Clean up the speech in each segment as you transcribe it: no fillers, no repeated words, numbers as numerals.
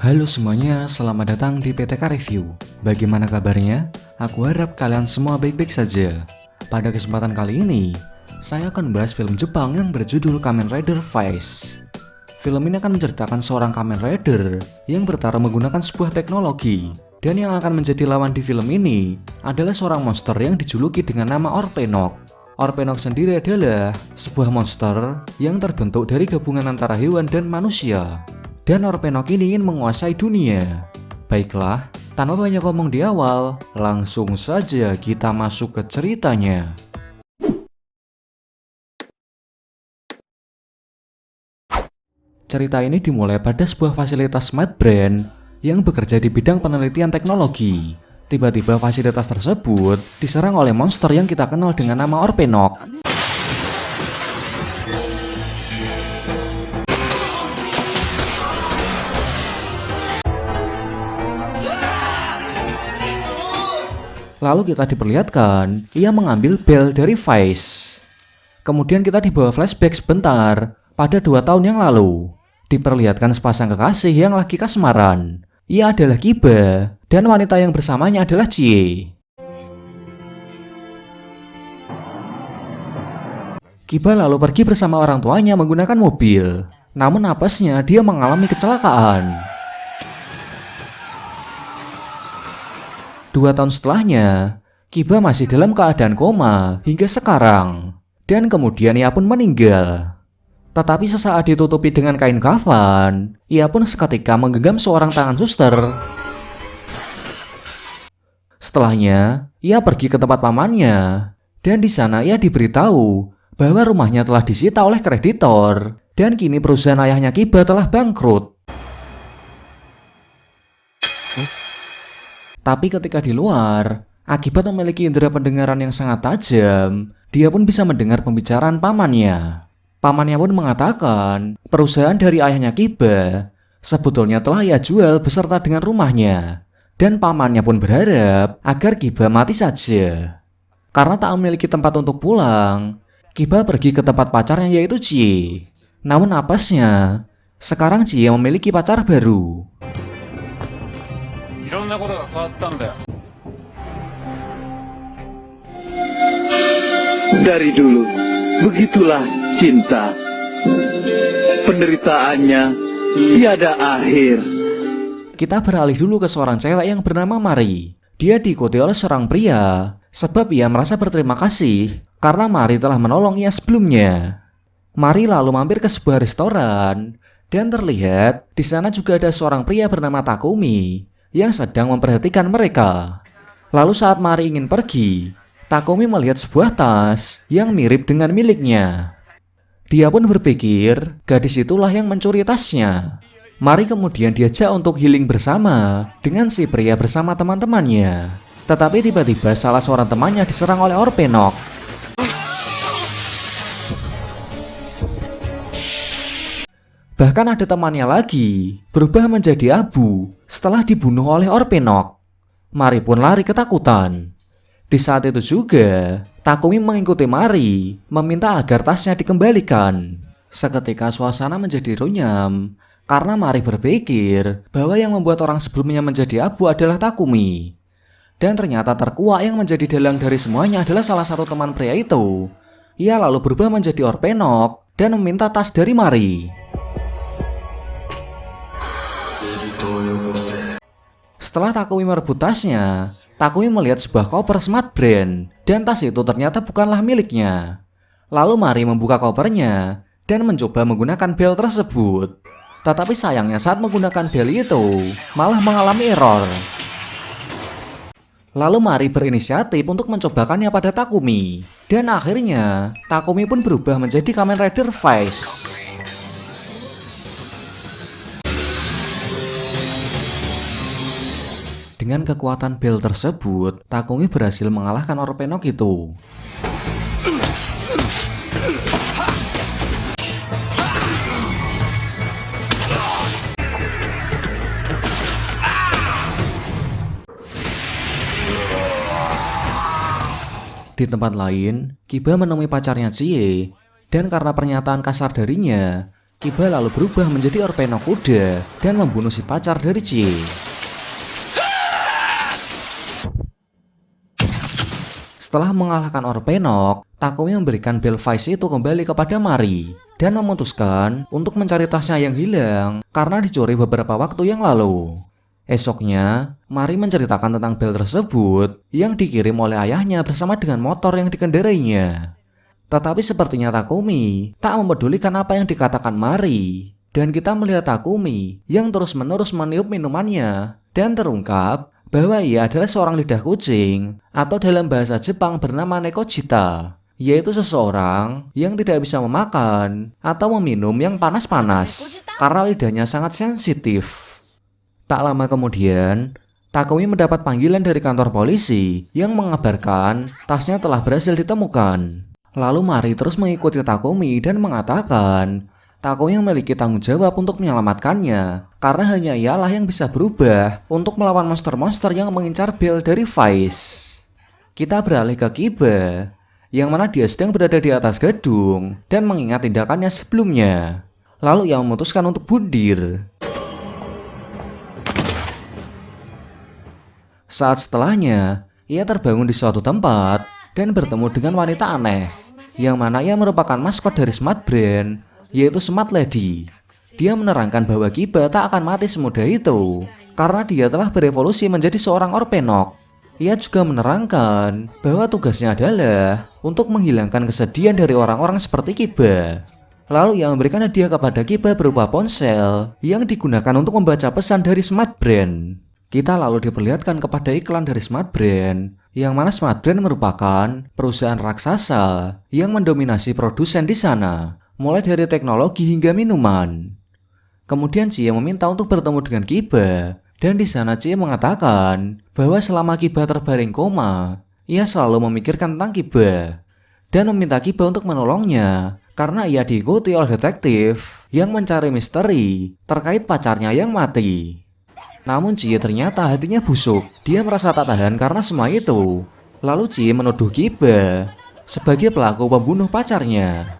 Halo semuanya, selamat datang di PTK Review. Bagaimana kabarnya? Aku harap kalian semua baik-baik saja. Pada kesempatan kali ini, saya akan membahas film Jepang yang berjudul Kamen Rider Vice. Film ini akan menceritakan seorang Kamen Rider yang bertarung menggunakan sebuah teknologi. Dan yang akan menjadi lawan di film ini adalah seorang monster yang dijuluki dengan nama Orpenok. Orpenok sendiri adalah sebuah monster yang terbentuk dari gabungan antara hewan dan manusia. Dan Orpenok ini ingin menguasai dunia. Baiklah, tanpa banyak ngomong di awal, langsung saja kita masuk ke ceritanya. Cerita ini dimulai pada sebuah fasilitas Smart Brain yang bekerja di bidang penelitian teknologi. Tiba-tiba fasilitas tersebut diserang oleh monster yang kita kenal dengan nama Orpenok. Lalu kita diperlihatkan, ia mengambil bel dari Vice. Kemudian kita dibawa flashback sebentar, pada 2 tahun yang lalu. Diperlihatkan sepasang kekasih yang lagi kasmaran. Ia adalah Kiba, dan wanita yang bersamanya adalah Chie. Kiba lalu pergi bersama orang tuanya menggunakan mobil. Namun apesnya dia mengalami kecelakaan. 2 tahun setelahnya, Kiba masih dalam keadaan koma hingga sekarang. Dan kemudian ia pun meninggal. Tetapi sesaat ditutupi dengan kain kafan, ia pun seketika menggenggam seorang tangan suster. Setelahnya, ia pergi ke tempat pamannya. Dan di sana ia diberitahu bahwa rumahnya telah disita oleh kreditor. Dan kini perusahaan ayahnya Kiba telah bangkrut. Tapi ketika di luar, akibat memiliki indera pendengaran yang sangat tajam, dia pun bisa mendengar pembicaraan pamannya. Pamannya pun mengatakan, perusahaan dari ayahnya Kiba sebetulnya telah ia jual beserta dengan rumahnya. Dan pamannya pun berharap agar Kiba mati saja. Karena tak memiliki tempat untuk pulang, Kiba pergi ke tempat pacarnya yaitu Chie. Namun apesnya, sekarang Chie memiliki pacar baru. Dari dulu, begitulah cinta. Penderitaannya tiada akhir. Kita beralih dulu ke seorang cewek yang bernama Mari. Dia diikuti oleh seorang pria, sebab ia merasa berterima kasih karena Mari telah menolong ia sebelumnya. Mari lalu mampir ke sebuah restoran, dan terlihat di sana juga ada seorang pria bernama Takumi yang sedang memperhatikan mereka. Lalu saat Mari ingin pergi, Takumi melihat sebuah tas yang mirip dengan miliknya. Dia pun berpikir gadis itulah yang mencuri tasnya. Mari kemudian diajak untuk healing bersama dengan si pria bersama teman-temannya. Tetapi tiba-tiba salah seorang temannya diserang oleh Orpenok. Bahkan ada temannya lagi berubah menjadi abu setelah dibunuh oleh Orpenok. Mari pun lari ketakutan. Di saat itu juga, Takumi mengikuti Mari, meminta agar tasnya dikembalikan. Seketika suasana menjadi runyam, karena Mari berpikir bahwa yang membuat orang sebelumnya menjadi abu adalah Takumi. Dan ternyata terkuak yang menjadi dalang dari semuanya adalah salah satu teman pria itu. Ia lalu berubah menjadi Orpenok dan meminta tas dari Mari. Setelah Takumi merebut tasnya, Takumi melihat sebuah koper Smart Brain, dan tas itu ternyata bukanlah miliknya. Lalu Mari membuka kopernya dan mencoba menggunakan bel tersebut. Tetapi sayangnya saat menggunakan bel itu malah mengalami error. Lalu Mari berinisiatif untuk mencobakannya pada Takumi. Dan akhirnya Takumi pun berubah menjadi Kamen Rider Vice. Dengan kekuatan bel tersebut, Takumi berhasil mengalahkan Orpenok itu. Di tempat lain, Kiba menemui pacarnya Chie, dan karena pernyataan kasar darinya, Kiba lalu berubah menjadi Orpenok kuda dan membunuh si pacar dari Chie. Setelah mengalahkan Orpenok, Takumi memberikan bel Vice itu kembali kepada Mari dan memutuskan untuk mencari tasnya yang hilang karena dicuri beberapa waktu yang lalu. Esoknya, Mari menceritakan tentang bel tersebut yang dikirim oleh ayahnya bersama dengan motor yang dikendarainya. Tetapi sepertinya Takumi tak mempedulikan apa yang dikatakan Mari. Dan kita melihat Takumi yang terus-menerus meniup minumannya dan terungkap bahwa ia adalah seorang lidah kucing atau dalam bahasa Jepang bernama Nekojita, yaitu seseorang yang tidak bisa memakan atau meminum yang panas-panas karena lidahnya sangat sensitif. Tak lama kemudian, Takumi mendapat panggilan dari kantor polisi yang mengabarkan tasnya telah berhasil ditemukan. Lalu Mari terus mengikuti Takumi dan mengatakan Takumi memiliki tanggung jawab untuk menyelamatkannya karena hanya ialah yang bisa berubah untuk melawan monster-monster yang mengincar bel dari Vice. Kita beralih ke Kiba, yang mana dia sedang berada di atas gedung dan mengingat tindakannya sebelumnya. Lalu ia memutuskan untuk bundir. Saat setelahnya, ia terbangun di suatu tempat dan bertemu dengan wanita aneh, yang mana ia merupakan maskot dari Smart Brand, yaitu Smart Lady. Dia menerangkan bahwa Kiba tak akan mati semudah itu, karena dia telah berevolusi menjadi seorang Orpenok. Ia juga menerangkan bahwa tugasnya adalah untuk menghilangkan kesedihan dari orang-orang seperti Kiba. Lalu ia memberikan hadiah kepada Kiba berupa ponsel yang digunakan untuk membaca pesan dari Smart Brand. Kita lalu diperlihatkan kepada iklan dari Smart Brand, yang mana Smart Brand merupakan perusahaan raksasa yang mendominasi produsen di sana, mulai dari teknologi hingga minuman. Kemudian Chie meminta untuk bertemu dengan Kiba, dan di sana Chie mengatakan bahwa selama Kiba terbaring koma, ia selalu memikirkan tentang Kiba dan meminta Kiba untuk menolongnya karena ia diikuti oleh detektif yang mencari misteri terkait pacarnya yang mati. Namun Chie ternyata hatinya busuk. Dia merasa tak tahan karena semua itu. Lalu Chie menuduh Kiba sebagai pelaku pembunuh pacarnya.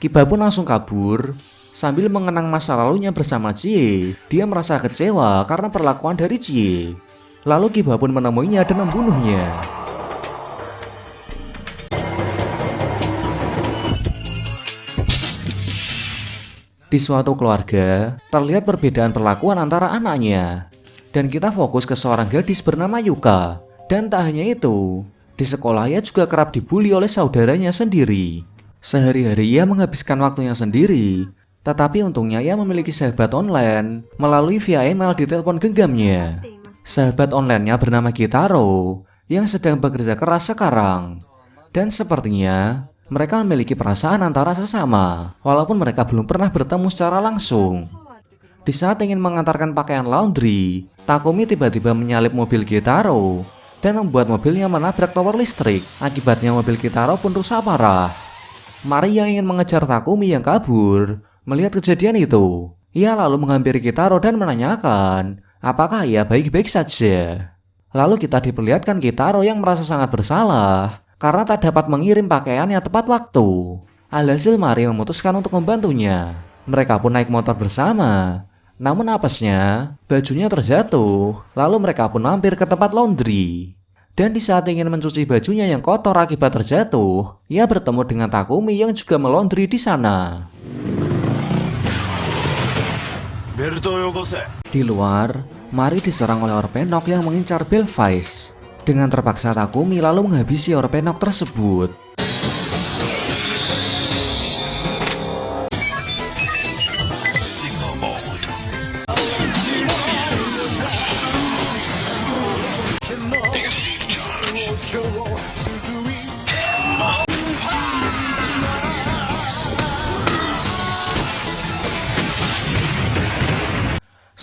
Kiba pun langsung kabur sambil mengenang masa lalunya bersama Chie. Dia merasa kecewa karena perlakuan dari Chie. Lalu Kiba pun menemuinya dan membunuhnya. Di suatu keluarga, terlihat perbedaan perlakuan antara anaknya. Dan kita fokus ke seorang gadis bernama Yuka. Dan tak hanya itu, di sekolah ia juga kerap dibully oleh saudaranya sendiri. Sehari-hari ia menghabiskan waktunya sendiri, tetapi untungnya ia memiliki sahabat online melalui via email di telepon genggamnya. Sahabat online-nya bernama Kitaro, yang sedang bekerja keras sekarang. Dan sepertinya mereka memiliki perasaan antara sesama, walaupun mereka belum pernah bertemu secara langsung. Di saat ingin mengantarkan pakaian laundry, Takumi tiba-tiba menyalip mobil Kitaro dan membuat mobilnya menabrak tower listrik. Akibatnya mobil Kitaro pun rusak parah. Mari yang ingin mengejar Takumi yang kabur melihat kejadian itu. Ia lalu menghampiri Kitaro dan menanyakan apakah ia baik-baik saja. Lalu kita diperlihatkan Kitaro yang merasa sangat bersalah karena tak dapat mengirim pakaiannya tepat waktu. Alhasil Mari memutuskan untuk membantunya. Mereka pun naik motor bersama. Namun apesnya, bajunya terjatuh. Lalu mereka pun mampir ke tempat laundry. Dan di saat ingin mencuci bajunya yang kotor akibat terjatuh, ia bertemu dengan Takumi yang juga melaundry di sana. Di luar, Mari diserang oleh Orpenok yang mengincar bel Vice. Dengan terpaksa Takumi lalu menghabisi Orpenok tersebut.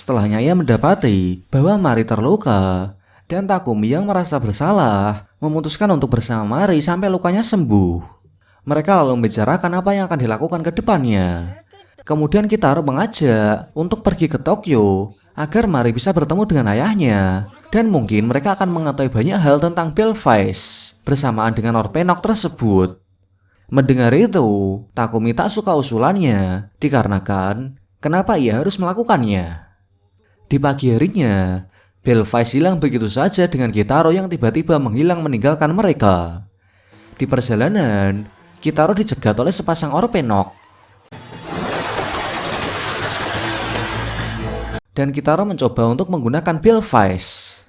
Setelahnya ia mendapati bahwa Mari terluka dan Takumi yang merasa bersalah memutuskan untuk bersama Mari sampai lukanya sembuh. Mereka lalu membicarakan apa yang akan dilakukan ke depannya. Kemudian Kitaro mengajak untuk pergi ke Tokyo agar Mari bisa bertemu dengan ayahnya dan mungkin mereka akan mengetahui banyak hal tentang bel Vice bersamaan dengan Orpenok tersebut. Mendengar itu, Takumi tak suka usulannya dikarenakan kenapa ia harus melakukannya. Di pagi harinya, Belvice hilang begitu saja dengan Kitaro yang tiba-tiba menghilang meninggalkan mereka. Di perjalanan, Kitaro dicegat oleh sepasang Orpenok. Dan Kitaro mencoba untuk menggunakan Belvice.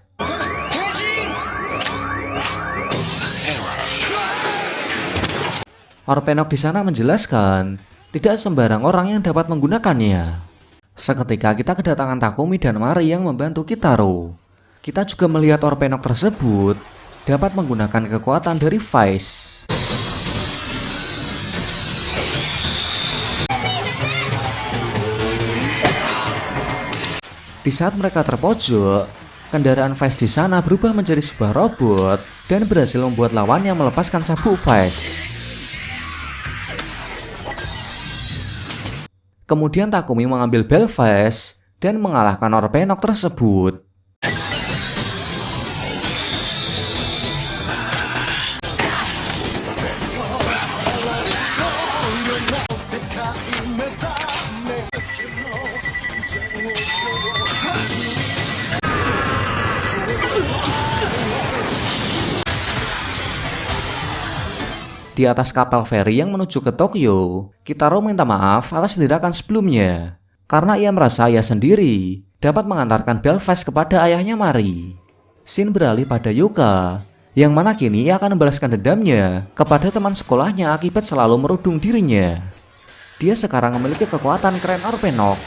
Orpenok di sana menjelaskan, tidak sembarang orang yang dapat menggunakannya. Seketika kita kedatangan Takumi dan Mari yang membantu Kitaro. Kita juga melihat Orpenok tersebut dapat menggunakan kekuatan dari Vice. Di saat mereka terpojok, kendaraan Vice di sana berubah menjadi sebuah robot dan berhasil membuat lawannya melepaskan sabuk Vice. Kemudian Takumi mengambil Belvice dan mengalahkan Orpenok tersebut. Di atas kapal feri yang menuju ke Tokyo, Kitaro minta maaf atas tindakan sebelumnya karena ia merasa ia sendiri dapat mengantarkan Belvice kepada ayahnya Mari. Scene beralih pada Yuka, yang mana kini ia akan membalaskan dendamnya kepada teman sekolahnya akibat selalu merudung dirinya. Dia sekarang memiliki kekuatan keren Orpenok.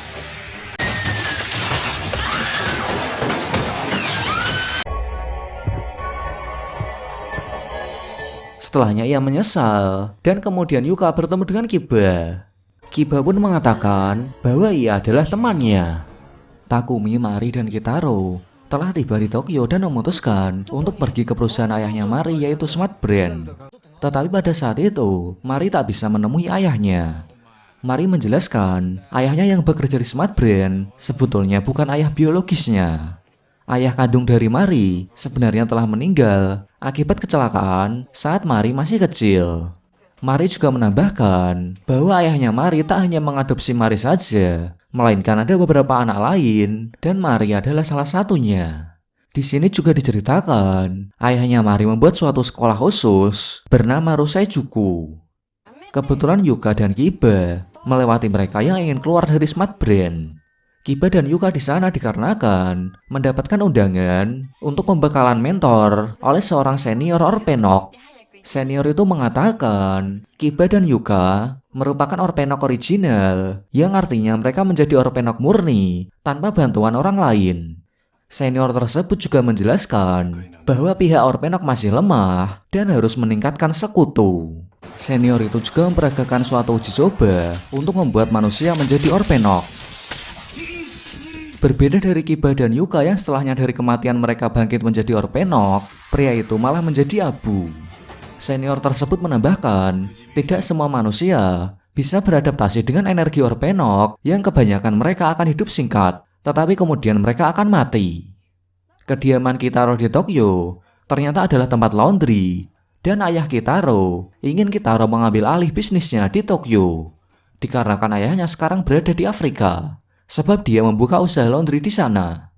Setelahnya ia menyesal, dan kemudian Yuka bertemu dengan Kiba. Kiba pun mengatakan bahwa ia adalah temannya. Takumi, Mari, dan Kitaro telah tiba di Tokyo dan memutuskan untuk pergi ke perusahaan ayahnya Mari, yaitu Smart Brand. Tetapi pada saat itu, Mari tak bisa menemui ayahnya. Mari menjelaskan, ayahnya yang bekerja di Smart Brand sebetulnya bukan ayah biologisnya. Ayah kandung dari Mari sebenarnya telah meninggal akibat kecelakaan saat Mari masih kecil. Mari juga menambahkan bahwa ayahnya Mari tak hanya mengadopsi Mari saja, melainkan ada beberapa anak lain dan Mari adalah salah satunya. Di sini juga diceritakan, ayahnya Mari membuat suatu sekolah khusus bernama Rusaijuku. Kebetulan Yuka dan Kiba melewati mereka yang ingin keluar dari Smart Brand. Kiba dan Yuka di sana dikarenakan mendapatkan undangan untuk pembekalan mentor oleh seorang senior Orpenok. Senior itu mengatakan Kiba dan Yuka merupakan Orpenok original, yang artinya mereka menjadi Orpenok murni tanpa bantuan orang lain. Senior tersebut juga menjelaskan bahwa pihak Orpenok masih lemah dan harus meningkatkan sekutu. Senior itu juga memperagakan suatu uji coba untuk membuat manusia menjadi Orpenok. Berbeda dari Kiba dan Yuka yang setelahnya dari kematian mereka bangkit menjadi Orpenok, pria itu malah menjadi abu. Senior tersebut menambahkan, tidak semua manusia bisa beradaptasi dengan energi Orpenok yang kebanyakan mereka akan hidup singkat, tetapi kemudian mereka akan mati. Kediaman Kitaro di Tokyo ternyata adalah tempat laundry, dan ayah Kitaro ingin Kitaro mengambil alih bisnisnya di Tokyo, dikarenakan ayahnya sekarang berada di Afrika. Sebab dia membuka usaha laundry di sana.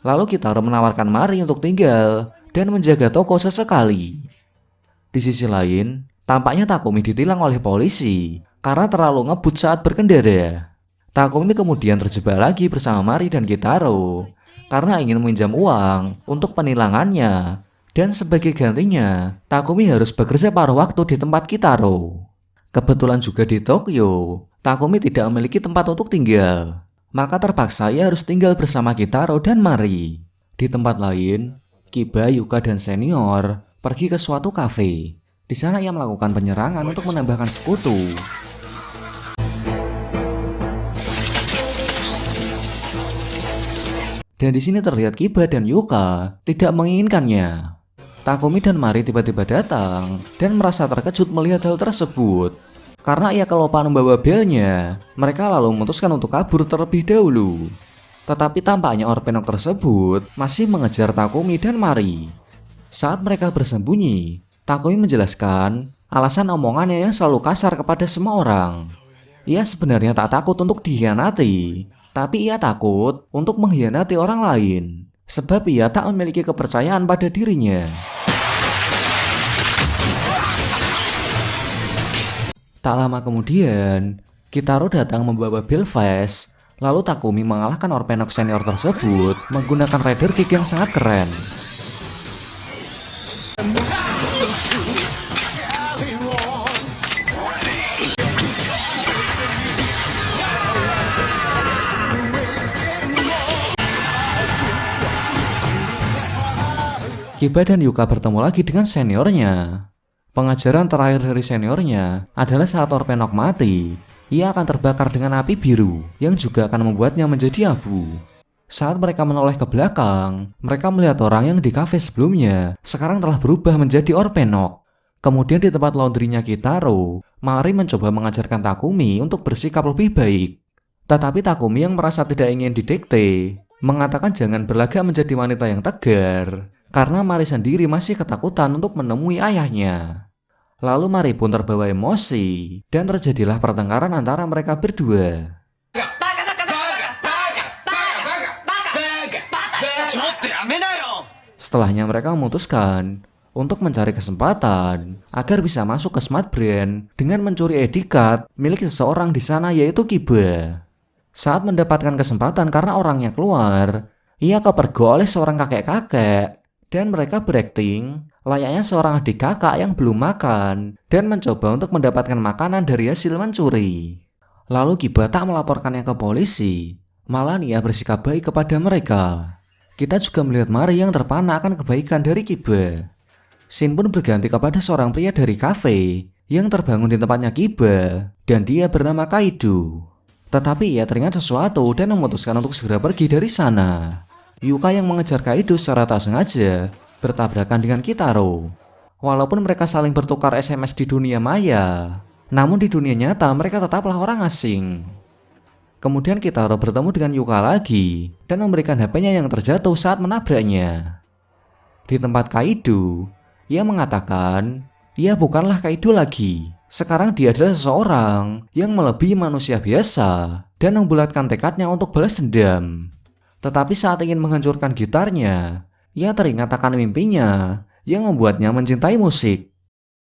Lalu Kitaro menawarkan Mari untuk tinggal dan menjaga toko sesekali. Di sisi lain, tampaknya Takumi ditilang oleh polisi karena terlalu ngebut saat berkendara. Takumi kemudian terjebak lagi bersama Mari dan Kitaro karena ingin meminjam uang untuk penilangannya. Dan sebagai gantinya, Takumi harus bekerja paruh waktu di tempat Kitaro. Kebetulan juga di Tokyo, Takumi tidak memiliki tempat untuk tinggal. Maka terpaksa ia harus tinggal bersama Kitaro dan Mari. Di tempat lain, Kiba, Yuka, dan senior pergi ke suatu kafe. Di sana ia melakukan penyerangan untuk menambahkan sekutu. Dan di sini terlihat Kiba dan Yuka tidak menginginkannya. Takumi dan Mari tiba-tiba datang dan merasa terkejut melihat hal tersebut. Karena ia kelupaan membawa belnya, mereka lalu memutuskan untuk kabur terlebih dahulu. Tetapi tampaknya Orpenok tersebut masih mengejar Takumi dan Mari. Saat mereka bersembunyi, Takumi menjelaskan Alasan omongannya yang selalu kasar kepada semua orang. Ia sebenarnya tak takut untuk dikhianati, tapi ia takut untuk mengkhianati orang lain, sebab ia tak memiliki kepercayaan pada dirinya. Tak lama kemudian, Kitaro datang membawa Belfast, lalu Takumi mengalahkan Orpenok senior tersebut menggunakan Rider Kick yang sangat keren. Kiba dan Yuka bertemu lagi dengan seniornya. Pengajaran terakhir dari seniornya adalah saat Orpenok mati, ia akan terbakar dengan api biru yang juga akan membuatnya menjadi abu. Saat mereka menoleh ke belakang, mereka melihat orang yang di kafe sebelumnya sekarang telah berubah menjadi Orpenok. Kemudian di tempat laundrynya Kitaro, Mari mencoba mengajarkan Takumi untuk bersikap lebih baik. Tetapi Takumi yang merasa tidak ingin didikte, mengatakan jangan berlagak menjadi wanita yang tegar, karena Mari sendiri masih ketakutan untuk menemui ayahnya. Lalu Mari pun terbawa emosi, dan terjadilah pertengkaran antara mereka berdua. Setelahnya mereka memutuskan untuk mencari kesempatan agar bisa masuk ke Smart Brand dengan mencuri ID card milik seseorang di sana, yaitu Kiba. Saat mendapatkan kesempatan karena orangnya keluar, ia kepergok oleh seorang kakek-kakek, dan mereka berakting layaknya seorang adik kakak yang belum makan dan mencoba untuk mendapatkan makanan dari hasil mencuri. Lalu Kiba tak melaporkannya ke polisi, malah ia bersikap baik kepada mereka. Kita juga melihat Mari yang terpana akan kebaikan dari Kiba. Scene pun berganti kepada seorang pria dari kafe yang terbangun di tempatnya Kiba, dan dia bernama Kaido. Tetapi ia teringat sesuatu dan memutuskan untuk segera pergi dari sana. Yuka yang mengejar Kaido secara tak sengaja bertabrakan dengan Kitaro. Walaupun mereka saling bertukar SMS di dunia maya, namun di dunia nyata mereka tetaplah orang asing. Kemudian Kitaro bertemu dengan Yuka lagi dan memberikan HP-nya yang terjatuh saat menabraknya. Di tempat Kaido, ia mengatakan ia bukanlah Kaido lagi. Sekarang dia adalah seseorang yang melebihi manusia biasa dan membulatkan tekadnya untuk balas dendam. Tetapi saat ingin menghancurkan gitarnya, ia teringat akan mimpinya yang membuatnya mencintai musik.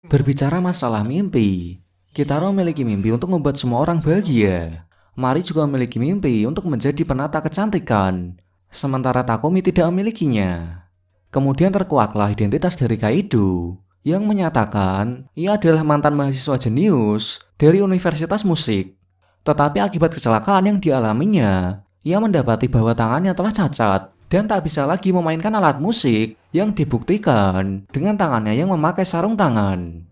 Berbicara masalah mimpi, Kitaro memiliki mimpi untuk membuat semua orang bahagia. Mari juga memiliki mimpi untuk menjadi penata kecantikan, sementara Takumi tidak memilikinya. Kemudian terkuaklah identitas dari Kaido yang menyatakan ia adalah mantan mahasiswa jenius dari universitas musik. Tetapi akibat kecelakaan yang dialaminya, ia mendapati bahwa tangannya telah cacat dan tak bisa lagi memainkan alat musik yang dibuktikan dengan tangannya yang memakai sarung tangan.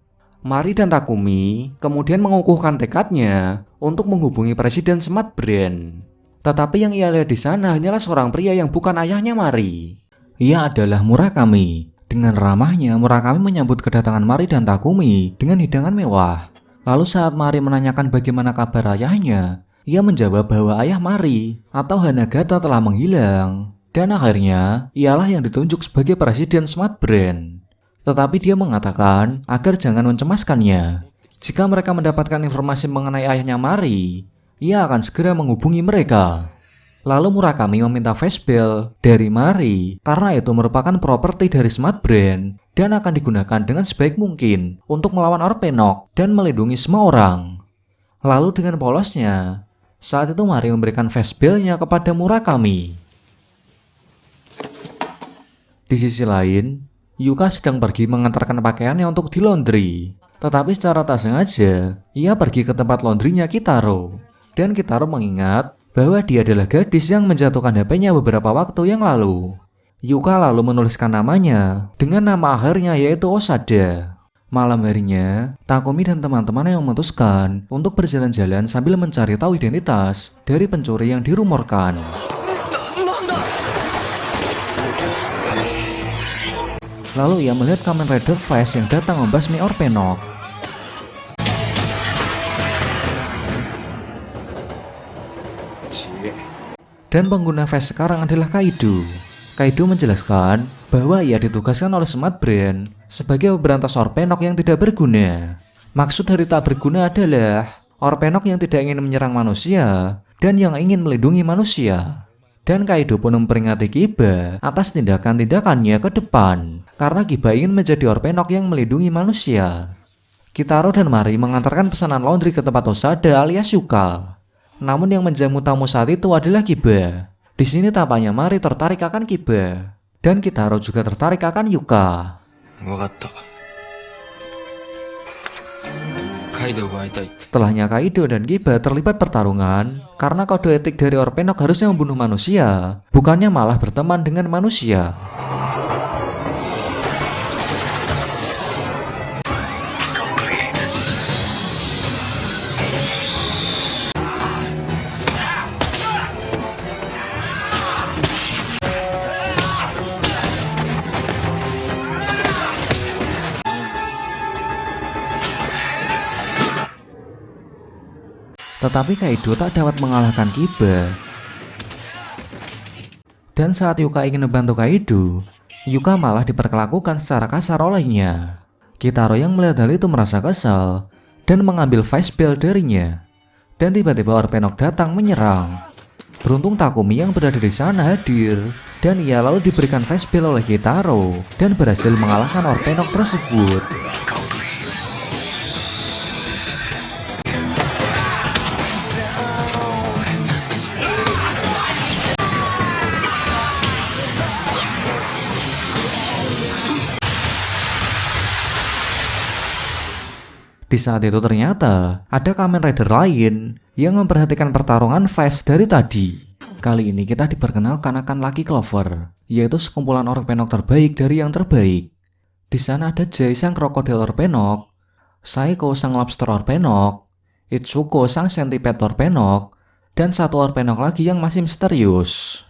Mari dan Takumi kemudian mengukuhkan tekadnya untuk menghubungi presiden Smart Brand. Tetapi yang ia lihat di sana hanyalah seorang pria yang bukan ayahnya Mari. Ia adalah Murakami. Dengan ramahnya, Murakami menyambut kedatangan Mari dan Takumi dengan hidangan mewah. Lalu saat Mari menanyakan bagaimana kabar ayahnya, ia menjawab bahwa ayah Mari atau Hanagata telah menghilang. Dan akhirnya, ialah yang ditunjuk sebagai presiden Smart Brand. Tetapi dia mengatakan agar jangan mencemaskannya. Jika mereka mendapatkan informasi mengenai ayahnya Mari, ia akan segera menghubungi mereka. Lalu Murakami meminta flashbell dari Mari karena itu merupakan properti dari Smart Brand dan akan digunakan dengan sebaik mungkin untuk melawan Orpenok dan melindungi semua orang. Lalu dengan polosnya, saat itu Mari memberikan flashbellnya kepada Murakami. Di sisi lain, Yuka sedang pergi mengantarkan pakaiannya untuk di laundry. Tetapi secara tak sengaja, ia pergi ke tempat laundrynya Kitaro. Dan Kitaro mengingat bahwa dia adalah gadis yang menjatuhkan HP-nya beberapa waktu yang lalu. Yuka lalu menuliskan namanya dengan nama akhirnya yaitu Osada. Malam harinya, Takumi dan teman-temannya memutuskan untuk berjalan-jalan sambil mencari tahu identitas dari pencuri yang dirumorkan. Lalu ia melihat Kamen Rider Flash yang datang membasmi Orpenok. Dan pengguna Flash sekarang adalah Kaido. Kaido menjelaskan bahwa ia ditugaskan oleh Smart Brand sebagai pemberantas Orpenok yang tidak berguna. Maksud dari tak berguna adalah Orpenok yang tidak ingin menyerang manusia dan yang ingin melindungi manusia. Dan Kaido pun memperingati Kiba atas tindakan-tindakannya ke depan karena Kiba ingin menjadi Orpenok yang melindungi manusia. Kitaro dan Mari mengantarkan pesanan laundry ke tempat Osada alias Yuka. Namun yang menjamu tamu saat itu adalah Kiba. Di sini tampaknya Mari tertarik akan Kiba dan Kitaro juga tertarik akan Yuka. Setelahnya Kaido dan Kiba terlibat pertarungan karena kode etik dari Orpenok harusnya membunuh manusia, bukannya malah berteman dengan manusia. Tetapi Kaido tak dapat mengalahkan Kiba. Dan saat Yuka ingin membantu Kaido, Yuka malah diperlakukan secara kasar olehnya. Kitaro yang melihat hal itu merasa kesal dan mengambil Vice Bell darinya. Dan tiba-tiba Orpenok datang menyerang. Beruntung Takumi yang berada di sana hadir dan ia lalu diberikan Vice Bell oleh Kitaro dan berhasil mengalahkan Orpenok tersebut. Di saat itu ternyata ada Kamen Rider lain yang memperhatikan pertarungan Vice dari tadi. Kali ini kita diperkenalkan akan Lucky Clover, yaitu sekumpulan Orpenok terbaik dari yang terbaik. Di sana ada Jay sang krokodil Orpenok, Saiko sang lobster Orpenok, Itsuko sang centipede Orpenok, dan satu Orpenok lagi yang masih misterius.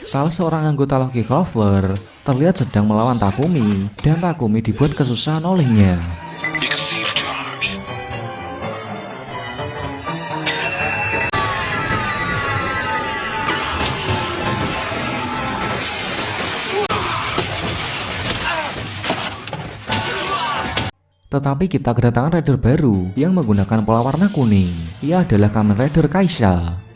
Salah seorang anggota Lucky Clover terlihat sedang melawan Takumi dan Takumi dibuat kesusahan olehnya. Tetapi kita kedatangan rider baru yang menggunakan pola warna kuning. Ia adalah Kamen Rider Kaisa.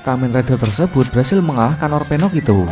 Kamen Rider tersebut berhasil mengalahkan Orpenok itu.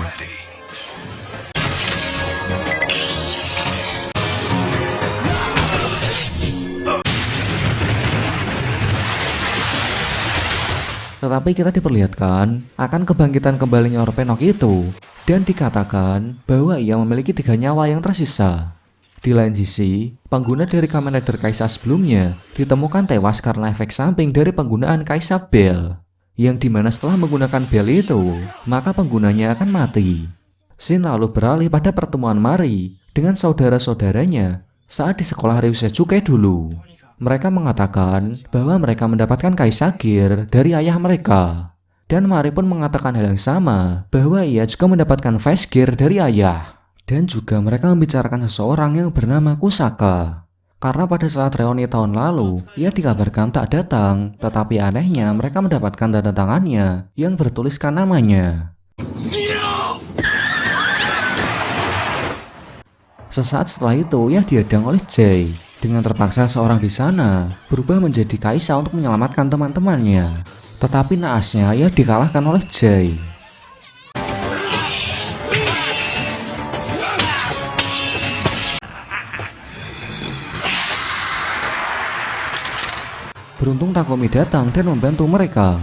Tetapi kita diperlihatkan akan kebangkitan kembalinya Orpenok itu dan dikatakan bahwa ia memiliki 3 nyawa yang tersisa. Di lain sisi, pengguna dari Kamen Rider Kaisa sebelumnya ditemukan tewas karena efek samping dari penggunaan Kaisa Bell, yang dimana setelah menggunakan bel itu, maka penggunanya akan mati. Scene lalu beralih pada pertemuan Mari dengan saudara-saudaranya saat di sekolah Ryusejuke dulu. Mereka mengatakan bahwa mereka mendapatkan Kaisa Gear dari ayah mereka. Dan Mari pun mengatakan hal yang sama, bahwa ia juga mendapatkan Vice Gear dari ayah. Dan juga mereka membicarakan seseorang yang bernama Kusaka. Karena pada saat reuni tahun lalu, ia dikabarkan tak datang, tetapi anehnya mereka mendapatkan tanda tangannya yang bertuliskan namanya. Sesaat setelah itu, ia dihadang oleh Jay. Dengan terpaksa seorang di sana berubah menjadi Kaisa untuk menyelamatkan teman-temannya. Tetapi naasnya ia dikalahkan oleh Jay. Beruntung Takumi datang dan membantu mereka.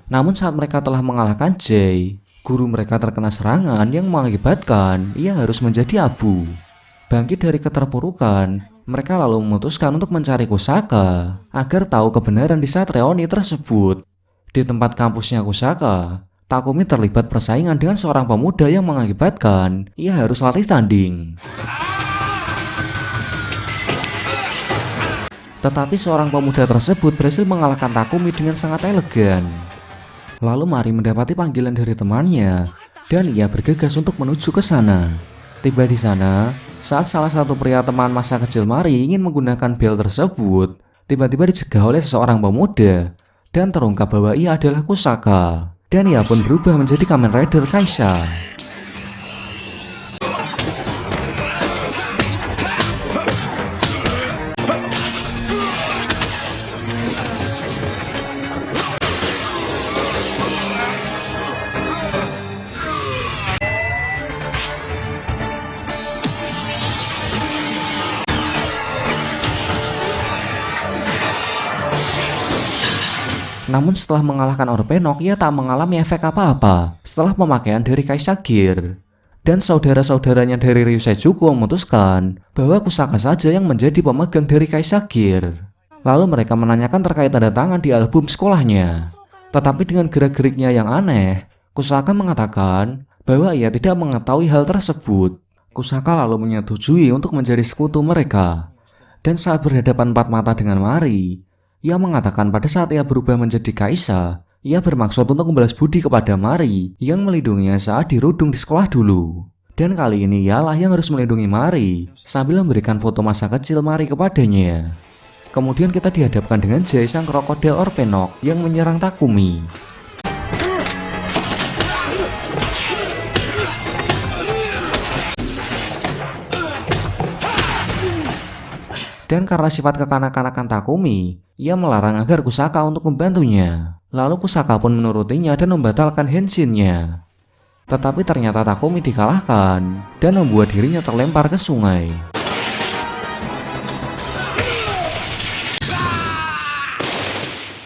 Namun saat mereka telah mengalahkan Jay, guru mereka terkena serangan yang mengakibatkan ia harus menjadi abu. Bangkit dari keterpurukan, mereka lalu memutuskan untuk mencari Kusaka agar tahu kebenaran di saat reuni tersebut. Di tempat kampusnya Kusaka, Takumi terlibat persaingan dengan seorang pemuda yang mengakibatkan ia harus latih tanding. Tetapi seorang pemuda tersebut berhasil mengalahkan Takumi dengan sangat elegan. Lalu Mari mendapati panggilan dari temannya dan ia bergegas untuk menuju ke sana. Tiba di sana, saat salah satu pria teman masa kecil Mari ingin menggunakan bel tersebut, tiba-tiba dicegah oleh seorang pemuda dan terungkap bahwa ia adalah Kusaka. Dan ia pun berubah menjadi Kamen Rider Kaisa. Namun setelah mengalahkan Orpenok, ia tak mengalami efek apa-apa setelah pemakaian dari Kaisa Gear. Dan saudara-saudaranya dari Ryusejuku memutuskan bahwa Kusaka saja yang menjadi pemegang dari Kaisa Gear. Lalu mereka menanyakan terkait tanda tangan di album sekolahnya. Tetapi dengan gerak-geriknya yang aneh, Kusaka mengatakan bahwa ia tidak mengetahui hal tersebut. Kusaka lalu menyetujui untuk menjadi sekutu mereka. Dan saat berhadapan empat mata dengan Mari, ia mengatakan pada saat ia berubah menjadi Kaisa, ia bermaksud untuk membalas budi kepada Mari yang melindunginya saat dirudung di sekolah dulu. Dan kali ini ialah yang harus melindungi Mari sambil memberikan foto masa kecil Mari kepadanya. Kemudian kita dihadapkan dengan Jay sang krokodil Orpenok yang menyerang Takumi. Dan karena sifat kekanak-kanakan Takumi, ia melarang agar Kusaka untuk membantunya. Lalu Kusaka pun menurutinya dan membatalkan henshinnya. Tetapi ternyata Takumi dikalahkan dan membuat dirinya terlempar ke sungai.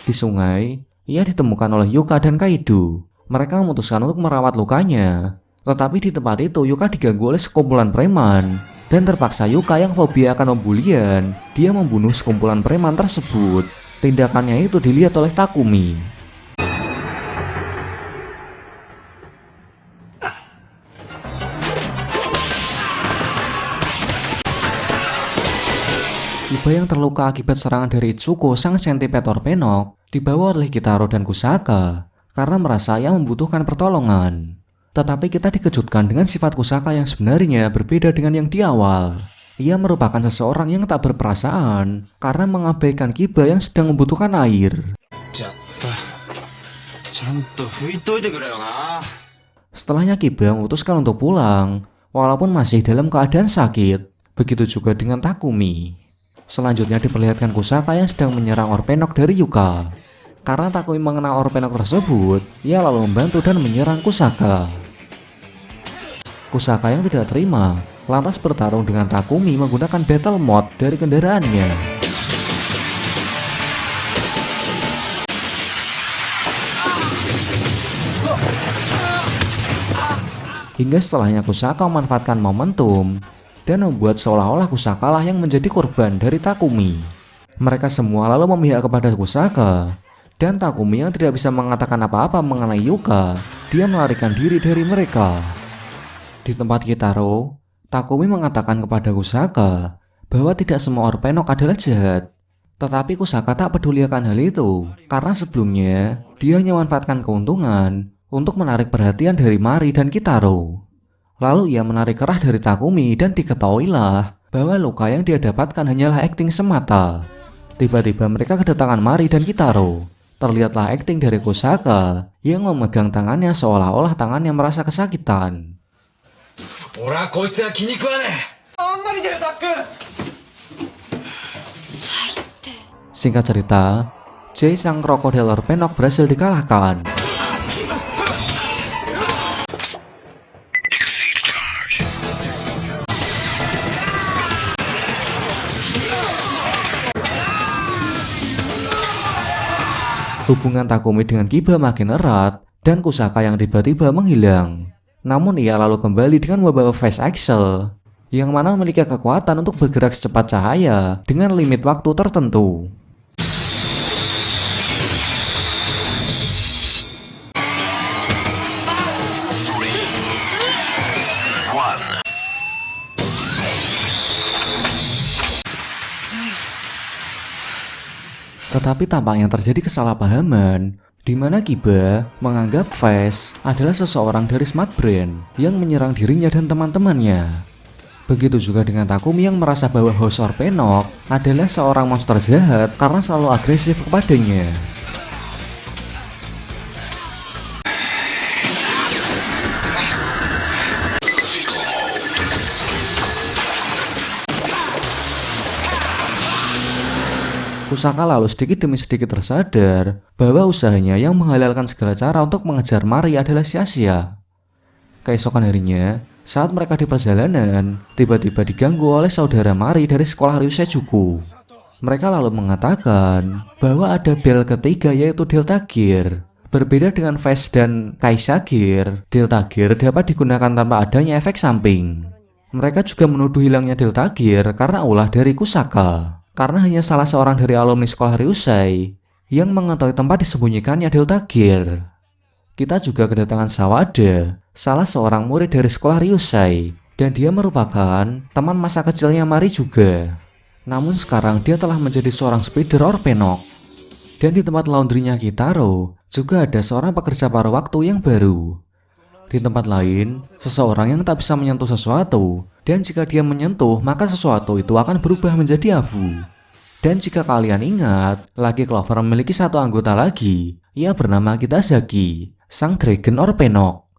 Di sungai, ia ditemukan oleh Yuka dan Kaido. Mereka memutuskan untuk merawat lukanya. Tetapi di tempat itu Yuka diganggu oleh sekumpulan preman. Dan terpaksa Yuka yang fobia akan pembulian, dia membunuh sekumpulan preman tersebut. Tindakannya itu dilihat oleh Takumi. Kiba yang terluka akibat serangan dari Itsuko sang sentipede Orpenok dibawa oleh Kitaro dan Kusaka karena merasa ia membutuhkan pertolongan. Tetapi kita dikejutkan dengan sifat Kusaka yang sebenarnya berbeda dengan yang di awal. Ia merupakan seseorang yang tak berperasaan karena mengabaikan Kiba yang sedang membutuhkan air. Setelahnya Kiba memutuskan untuk pulang, walaupun masih dalam keadaan sakit. Begitu juga dengan Takumi. Selanjutnya diperlihatkan Kusaka yang sedang menyerang Orpenok dari Yuka. Karena Takumi mengenal Orpenok tersebut, ia lalu membantu dan menyerang Kusaka. Kusaka yang tidak terima, lantas bertarung dengan Takumi menggunakan battle mode dari kendaraannya. Hingga setelahnya Kusaka memanfaatkan momentum dan membuat seolah-olah Kusaka lah yang menjadi korban dari Takumi. Mereka semua lalu memihak kepada Kusaka, dan Takumi yang tidak bisa mengatakan apa-apa mengenai Yuka, dia melarikan diri dari mereka. Di tempat Kitaro, Takumi mengatakan kepada Kusaka bahwa tidak semua Orpenok adalah jahat. Tetapi Kusaka tak peduli akan hal itu, karena sebelumnya dia hanya memanfaatkan keuntungan untuk menarik perhatian dari Mari dan Kitaro. Lalu ia menarik kerah dari Takumi dan diketahuilah bahwa luka yang dia dapatkan hanyalah akting semata. Tiba-tiba mereka kedatangan Mari dan Kitaro. Terlihatlah akting dari Kusaka yang memegang tangannya seolah-olah tangannya merasa kesakitan. Singkat cerita, Jay sang krokodil Orpenok berhasil dikalahkan. Hubungan Takumi dengan Kiba makin erat dan Kusaka yang tiba-tiba menghilang. Namun ia lalu kembali dengan membawa Face Axel yang mana memiliki kekuatan untuk bergerak secepat cahaya dengan limit waktu tertentu. Tetapi tampaknya terjadi kesalahpahaman di mana Kiba menganggap Face adalah seseorang dari Smart Brain yang menyerang dirinya dan teman-temannya. Begitu juga dengan Takumi yang merasa bahwa House Orpenok adalah seorang monster jahat karena selalu agresif kepadanya. Kusaka lalu sedikit demi sedikit tersadar bahwa usahanya yang menghalalkan segala cara untuk mengejar Mari adalah sia-sia. Keesokan harinya, saat mereka di perjalanan, tiba-tiba diganggu oleh saudara Mari dari sekolah Ryuseijuku. Mereka lalu mengatakan bahwa ada bel ketiga yaitu Delta Gear. Berbeda dengan Face dan Kaisa Gear, Delta Gear dapat digunakan tanpa adanya efek samping. Mereka juga menuduh hilangnya Delta Gear karena ulah dari Kusaka. Karena hanya salah seorang dari alumni sekolah Ryusei yang mengetahui tempat disembunyikannya Delta Gear. Kita juga kedatangan Sawada, salah seorang murid dari sekolah Ryusei, dan dia merupakan teman masa kecilnya Mari juga. Namun sekarang dia telah menjadi seorang speeder Orpenok. Dan di tempat laundrynya Kitaro juga ada seorang pekerja paruh waktu yang baru. Di tempat lain, seseorang yang tak bisa menyentuh sesuatu, dan jika dia menyentuh maka sesuatu itu akan berubah menjadi abu. Dan jika kalian ingat, Lucky Clover memiliki satu anggota lagi. Ia bernama Kitazaki, sang Dragon Orpenok.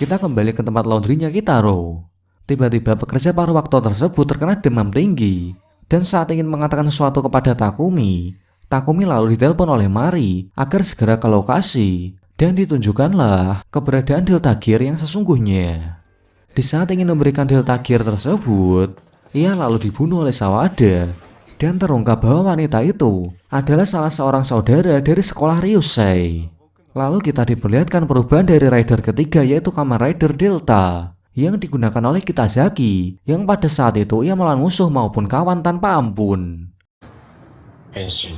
Kita kembali ke tempat laundrynya Kitaro. Tiba-tiba pekerja paruh waktu tersebut terkena demam tinggi. Dan saat ingin mengatakan sesuatu kepada Takumi lalu ditelepon oleh Mari agar segera ke lokasi. Dan ditunjukkanlah keberadaan Delta Gear yang sesungguhnya. Di saat ingin memberikan Delta Gear tersebut, ia lalu dibunuh oleh Sawada. Dan terungkap bahwa wanita itu adalah salah seorang saudara dari sekolah Ryusei. Lalu kita diperlihatkan perubahan dari rider ketiga yaitu Kamen Rider Delta yang digunakan oleh Kitazaki, yang pada saat itu ia melawan musuh maupun kawan tanpa ampun. Henshin.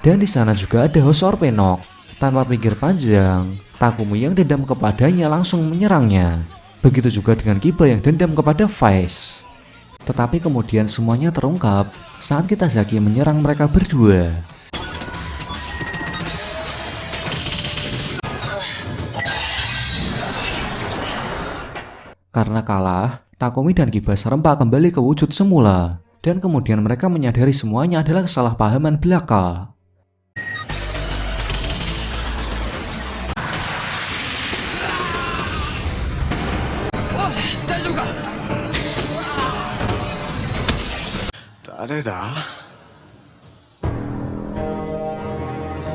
Dan di sana juga ada House Orpenok. Tanpa pikir panjang, Takumi yang dendam kepadanya langsung menyerangnya. Begitu juga dengan Kiba yang dendam kepada Face. Tetapi kemudian semuanya terungkap saat Kitazaki menyerang mereka berdua. Karena kalah, Takumi dan Kiba serempak kembali ke wujud semula. Dan kemudian mereka menyadari semuanya adalah kesalahpahaman belaka.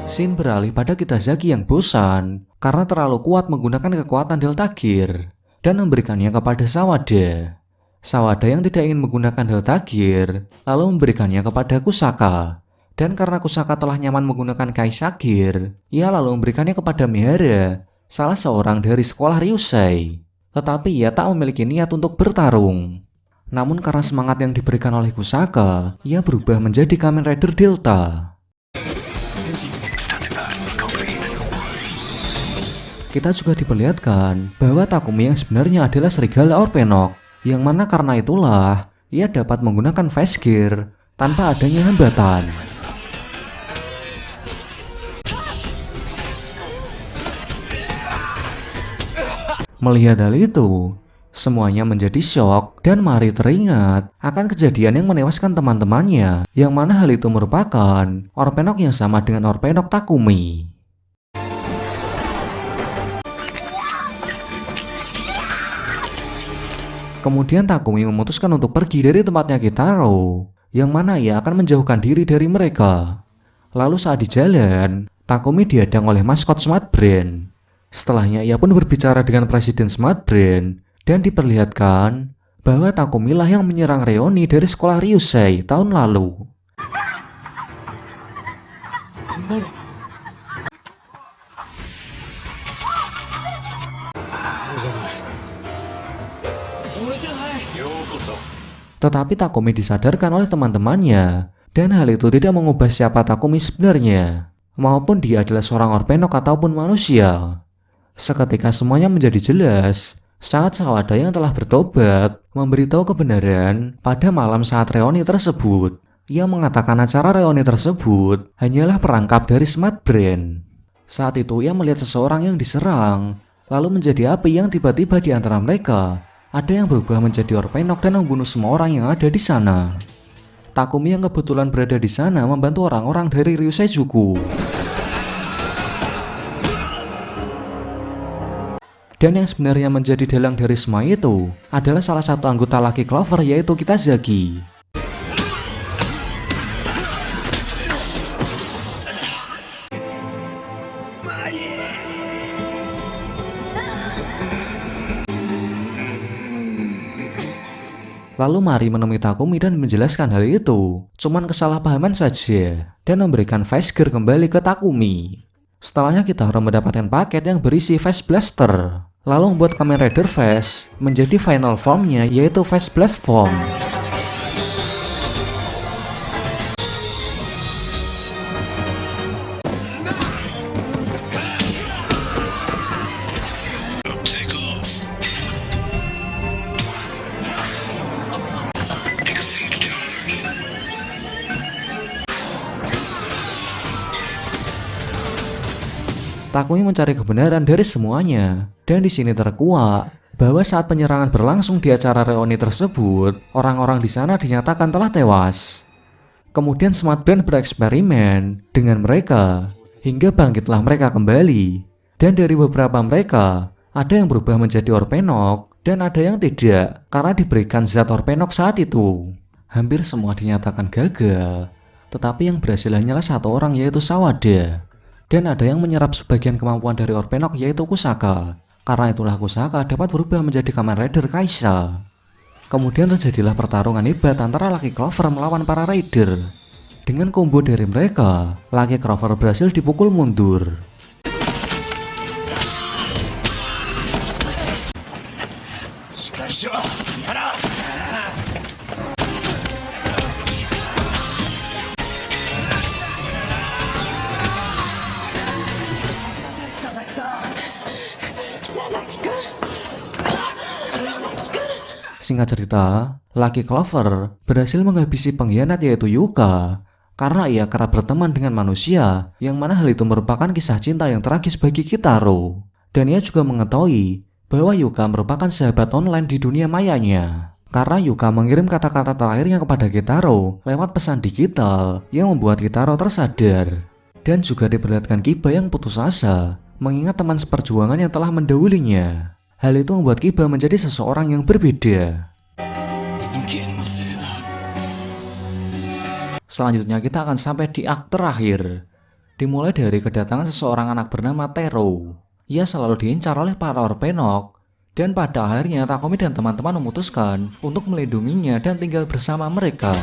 Scene beralih pada Kitazaki yang bosan karena terlalu kuat menggunakan kekuatan Delta Gear dan memberikannya kepada Sawada. Sawada yang tidak ingin menggunakan Delta Gear lalu memberikannya kepada Kusaka. Dan karena Kusaka telah nyaman menggunakan Kaisa Gear, ia lalu memberikannya kepada Mihara, salah seorang dari sekolah Ryusei. Tetapi ia tak memiliki niat untuk bertarung. Namun karena semangat yang diberikan oleh Kusaka, ia berubah menjadi Kamen Rider Delta. Kita juga diperlihatkan bahwa Takumi yang sebenarnya adalah serigala Orpenok, yang mana karena itulah ia dapat menggunakan Face Gear tanpa adanya hambatan. Melihat hal itu, semuanya menjadi syok dan Mari teringat akan kejadian yang menewaskan teman-temannya, yang mana hal itu merupakan Orpenok yang sama dengan Orpenok Takumi. Kemudian Takumi memutuskan untuk pergi dari tempatnya Kitaro, yang mana ia akan menjauhkan diri dari mereka. Lalu saat di jalan, Takumi dihadang oleh maskot Smart Brain. Setelahnya ia pun berbicara dengan Presiden Smart Brain dan diperlihatkan bahwa Takumi lah yang menyerang Reoni dari sekolah Ryusei tahun lalu. Tetapi Takumi disadarkan oleh teman-temannya Dan hal itu tidak mengubah siapa Takumi sebenarnya, maupun dia adalah seorang orpenok ataupun manusia. Seketika semuanya menjadi jelas saat Sawada yang telah bertobat memberitahu kebenaran pada malam saat reuni tersebut. Ia mengatakan acara reuni tersebut hanyalah perangkap dari Smart Brain. Saat itu ia melihat seseorang yang diserang, lalu menjadi api yang tiba-tiba di antara mereka ada yang berubah menjadi orpenok dan membunuh semua orang yang ada di sana. Takumi yang kebetulan berada di sana membantu orang-orang dari Ryusei Juku. Dan yang sebenarnya menjadi dalang dari semua itu adalah salah satu anggota Lucky Clover, yaitu Kitazaki. Lalu Mari menemui Takumi dan menjelaskan hal itu cuman kesalahpahaman saja dan memberikan Face Gear kembali ke Takumi. Setelahnya kita harus mendapatkan paket yang berisi Face Blaster, lalu membuat Kamen Rider Face menjadi final formnya, yaitu Face Blast Form. Takumi mencari kebenaran dari semuanya, dan di sini terkuak bahwa saat penyerangan berlangsung di acara reuni tersebut, orang-orang di sana dinyatakan telah tewas. Kemudian Smart Brain bereksperimen dengan mereka hingga bangkitlah mereka kembali, dan dari beberapa mereka ada yang berubah menjadi orpenok dan ada yang tidak karena diberikan zat orpenok saat itu. Hampir semua dinyatakan gagal, tetapi yang berhasil hanyalah satu orang, yaitu Sawada. Dan ada yang menyerap sebagian kemampuan dari orpenok, yaitu Kusaka. Karena itulah Kusaka dapat berubah menjadi Kamen Rider Kaisa. Kemudian terjadilah pertarungan hebat antara Lucky Clover melawan para Rider. Dengan combo dari mereka, Lucky Clover berhasil dipukul mundur. Singkat cerita, Lucky Clover berhasil menghabisi pengkhianat, yaitu Yuka, karena ia kerap berteman dengan manusia, yang mana hal itu merupakan kisah cinta yang tragis bagi Kitaro. Dan ia juga mengetahui bahwa Yuka merupakan sahabat online di dunia mayanya, karena Yuka mengirim kata-kata terakhirnya kepada Kitaro lewat pesan digital yang membuat Kitaro tersadar. Dan juga diperlihatkan Kiba yang putus asa mengingat teman seperjuangan yang telah mendahulinya. Hal itu membuat Kiba menjadi seseorang yang berbeda. Selanjutnya kita akan sampai di akte terakhir. Dimulai dari kedatangan seseorang anak bernama Tero. Ia selalu diincar oleh para orpenok, dan pada akhirnya Takumi dan teman-teman memutuskan untuk melindunginya dan tinggal bersama mereka.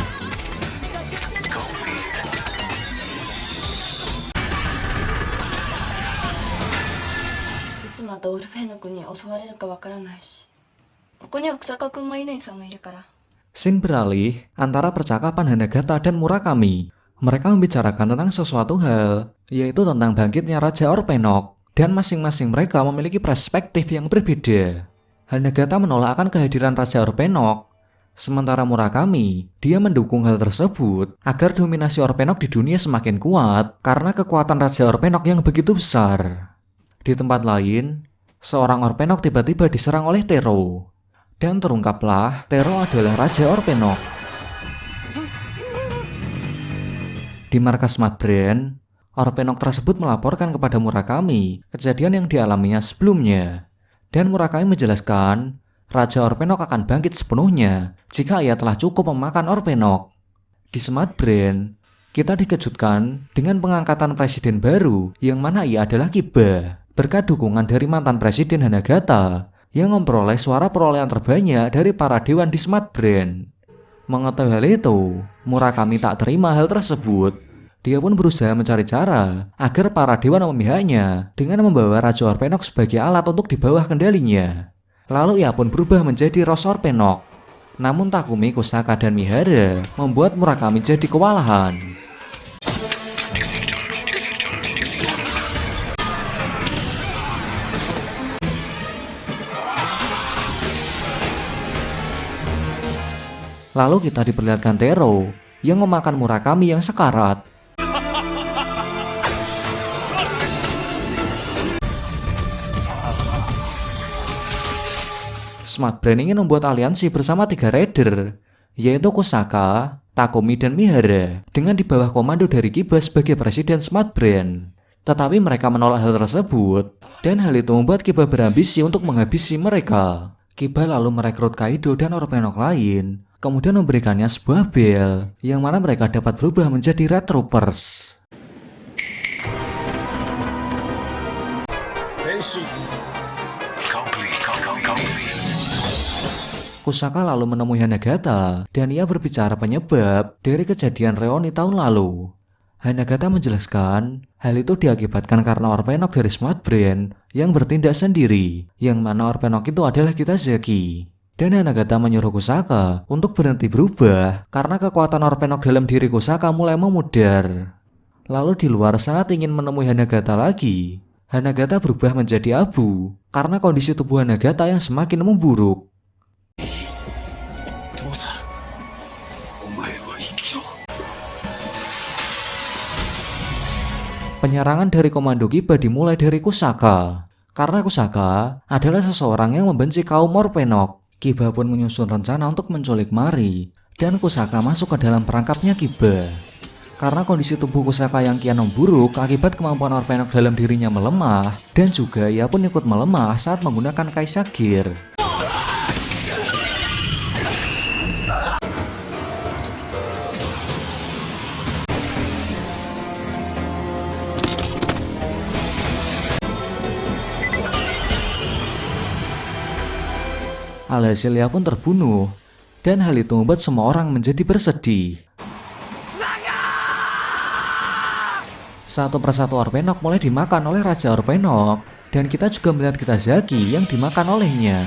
Scene beralih antara percakapan Hanagata dan Murakami. Mereka membicarakan tentang sesuatu hal, yaitu tentang bangkitnya Raja Orpenok, dan masing-masing mereka memiliki perspektif yang berbeda. Hanagata menolak akan kehadiran Raja Orpenok, sementara Murakami, dia mendukung hal tersebut agar dominasi Orpenok di dunia semakin kuat karena kekuatan Raja Orpenok yang begitu besar. Di tempat lain, seorang orpenok tiba-tiba diserang oleh Tero. Dan terungkaplah Tero adalah Raja Orpenok. Di markas Smart Brain, orpenok tersebut melaporkan kepada Murakami kejadian yang dialaminya sebelumnya. Dan Murakami menjelaskan, Raja Orpenok akan bangkit sepenuhnya jika ia telah cukup memakan orpenok. Di Smart Brain, kita dikejutkan dengan pengangkatan presiden baru yang mana ia adalah Kiba, berkat dukungan dari mantan presiden Hanagata yang memperoleh suara perolehan terbanyak dari para dewan di Smart Brain. Mengetahui hal itu, Murakami tak terima hal tersebut. Dia pun berusaha mencari cara agar para dewan memihaknya dengan membawa Raja Orpenok sebagai alat untuk di bawah kendalinya. Lalu ia pun berubah menjadi Rose Orpenok. Namun Takumi, Kusaka, dan Mihara membuat Murakami jadi kewalahan. Lalu kita diperlihatkan Tero yang memakan Murakami yang sekarat. Smart Brain ingin membuat aliansi bersama 3 raider, yaitu Kusaka, Takumi, dan Mihara, dengan di bawah komando dari Kiba sebagai presiden Smart Brain. Tetapi mereka menolak hal tersebut, dan hal itu membuat Kiba berambisi untuk menghabisi mereka. Kiba lalu merekrut Kaido dan Orpenok lain, kemudian memberikannya sebuah bel, yang mana mereka dapat berubah menjadi Red Troopers. Henshin. Kusaka lalu menemui Hanagata, dan ia berbicara penyebab dari kejadian reuni tahun lalu. Hanagata menjelaskan, hal itu diakibatkan karena Orpenok dari Smart Brain yang bertindak sendiri, yang mana Orpenok itu adalah Kitazaki. Dan Hanagata menyuruh Kusaka untuk berhenti berubah karena kekuatan Orpenok dalam diri Kusaka mulai memudar. Lalu di luar saat ingin menemui Hanagata lagi, Hanagata berubah menjadi abu karena kondisi tubuh Hanagata yang semakin memburuk. Penyerangan dari komando Kiba dimulai dari Kusaka, karena Kusaka adalah seseorang yang membenci kaum Orpenok. Kiba pun menyusun rencana untuk menculik Mari, dan Kusaka masuk ke dalam perangkapnya Kiba. Karena kondisi tubuh Kusaka yang kian memburuk akibat kemampuan Orpenok dalam dirinya melemah, dan juga ia pun ikut melemah saat menggunakan Kaisa Gear. Alhasil ia pun terbunuh, dan hal itu membuat semua orang menjadi bersedih. Satu persatu Orpenok mulai dimakan oleh Raja Orpenok, dan kita juga melihat Kitazaki yang dimakan olehnya.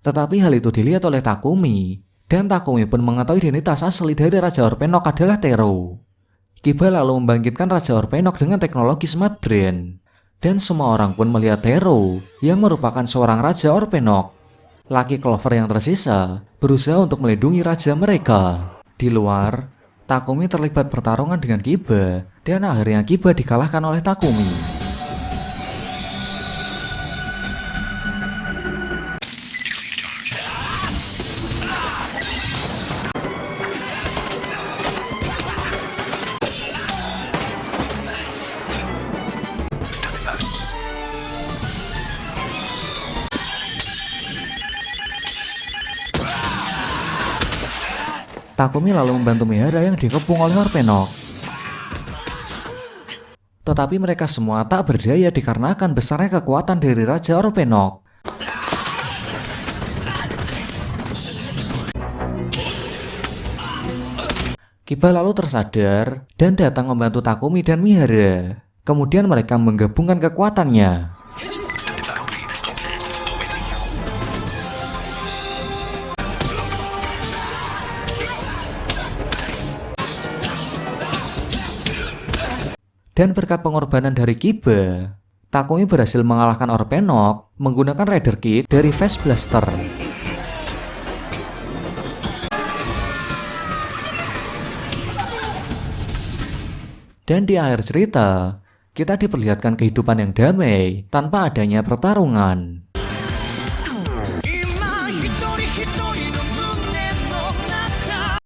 Tetapi hal itu dilihat oleh Takumi, dan Takumi pun mengetahui identitas asli dari Raja Orpenok adalah Tero. Kiba lalu membangkitkan Raja Orpenok dengan teknologi Smart Brain, dan semua orang pun melihat Tero yang merupakan seorang Raja Orpenok. Lucky Clover yang tersisa berusaha untuk melindungi raja mereka. Di luar, Takumi terlibat pertarungan dengan Kiba, dan akhirnya Kiba dikalahkan oleh Takumi. Takumi lalu membantu Mihara yang dikepung oleh Orpenok. Tetapi mereka semua tak berdaya dikarenakan besarnya kekuatan dari Raja Orpenok. Kiba lalu tersadar dan datang membantu Takumi dan Mihara. Kemudian mereka menggabungkan kekuatannya. Dan berkat pengorbanan dari Kiba, Takumi berhasil mengalahkan Orpenok menggunakan Rider Kick dari Face Blaster. Dan di akhir cerita, kita diperlihatkan kehidupan yang damai tanpa adanya pertarungan.